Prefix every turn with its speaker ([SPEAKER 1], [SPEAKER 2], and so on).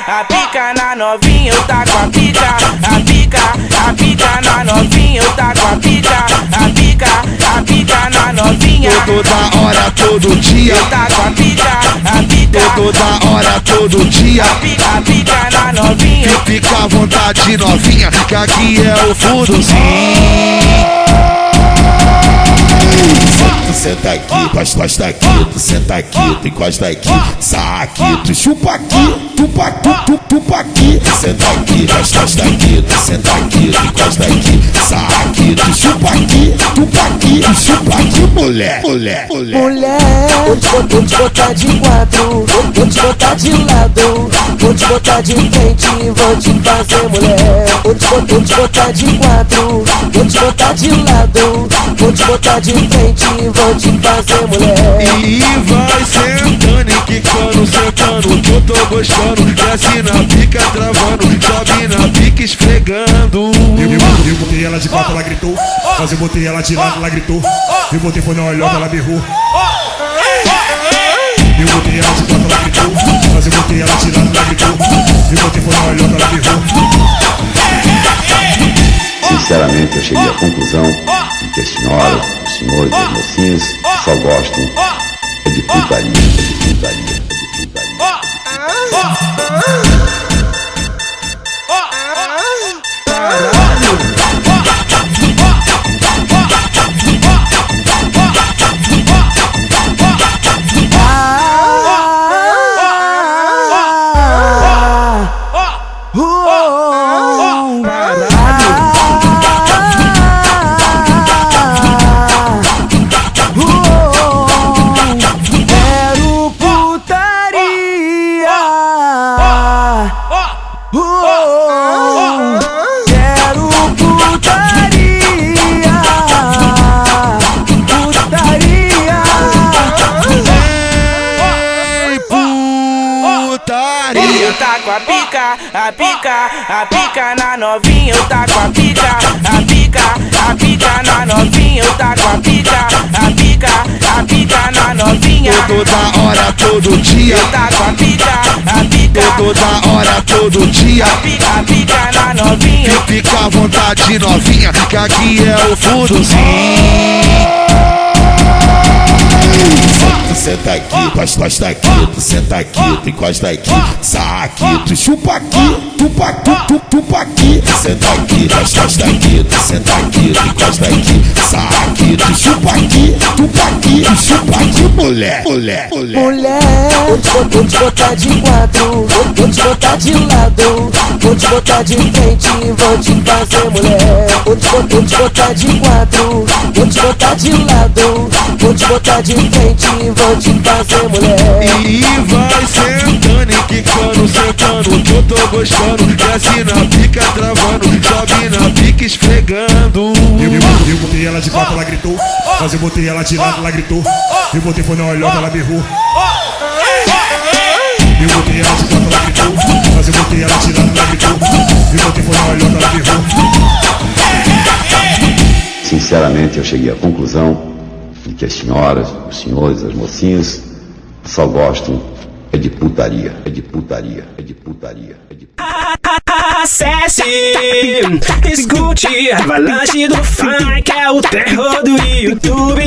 [SPEAKER 1] A pica na novinha, eu tá com a pica na novinha, eu tá com a pica na novinha.
[SPEAKER 2] Toda hora, todo dia,
[SPEAKER 1] eu tá com a pica
[SPEAKER 2] toda hora, todo dia,
[SPEAKER 1] a pica na novinha.
[SPEAKER 2] Fica à vontade, novinha, que aqui é o fundo, sim. Tu senta aqui, tu encosta aqui, tu senta aqui, tu encosta aqui, saque, tu chupa aqui, tupa aqui, tu senta aqui, tu encosta aqui, tu senta aqui, tu encosta aqui, saque, tu chupa aqui, tupa aqui, tu chupa aqui, mulher.
[SPEAKER 3] Vou te botar de quatro, vou te botar de lado, vou te botar de frente, vou te fazer mulher. Vou te botar de quatro, vou te botar de lado, vou te botar de frente, vou te fazer mulher.
[SPEAKER 2] E vai sentando e quicando, sentando, que eu tô gostando. Desce na pica travando, sobe na pica esfregando.
[SPEAKER 4] Eu botei ela de quatro, ela gritou. Mas eu botei ela de lado, ela gritou. Eu botei foi na olhota, ela berrou. Eu botei ela de quatro, ela gritou. Mas eu botei ela de lado, ela gritou. Eu botei foi na olhota, ela berrou.
[SPEAKER 5] Sinceramente, eu cheguei à conclusão de que as senhoras, os senhores e as mocinhas só gostam de putaria, de putaria.
[SPEAKER 1] A pica na novinha, eu tá com a pica na novinha, eu tá com a pica na novinha.
[SPEAKER 2] Toda hora, todo dia,
[SPEAKER 1] eu tá com a pica
[SPEAKER 2] toda hora, todo dia,
[SPEAKER 1] a pica na novinha.
[SPEAKER 2] Fica à vontade, novinha, que aqui é o fundo, sim. Tu senta aqui, tu encosta aqui, tu senta aqui, tu encosta aqui, saque, tu chupa aqui, tupa aqui, tu senta aqui, tu encosta aqui, tu senta aqui, tu encosta aqui, saque, tu chupa aqui, tupa aqui, tu chupa aqui, mulher.
[SPEAKER 3] Vou te botar de quatro, vou te botar de lado, vou te botar de frente, vou te fazer mulher. Vou te botar de quatro, vou te botar de lado, vou te botar de frente, vou te fazer mulher.
[SPEAKER 2] E vai sentando e quicando, sentando, que eu tô gostando. Desce na pica travando, sobe na pica esfregando.
[SPEAKER 4] Eu botei ela de quatro, ela gritou. Mas eu botei ela de lado, ela gritou. Eu botei foi na olhota, ela berrou. Eu botei ela de quatro, ela gritou. Mas eu botei ela de lado, ela gritou. Eu botei foi na olhota, ela berrou.
[SPEAKER 5] Sinceramente, eu cheguei à conclusão de que as senhoras, os senhores, as mocinhas só gostam de putaria, de putaria, de putaria, de putaria.
[SPEAKER 6] Acesse, escute Avalanche do funk, é o terror do YouTube.